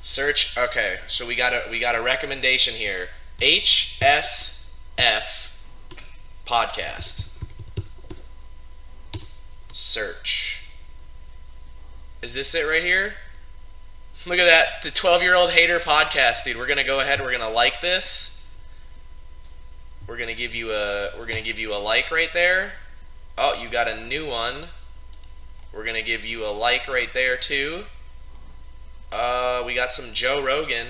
Search. Okay, so we got a recommendation here. HSF podcast. Search. Is this it right here? Look at that. The 12-year-old hater podcast, dude. We're gonna go ahead. We're gonna like this. We're gonna give you a like right there. Oh, you got a new one. We're gonna give you a like right there too. We got some Joe Rogan.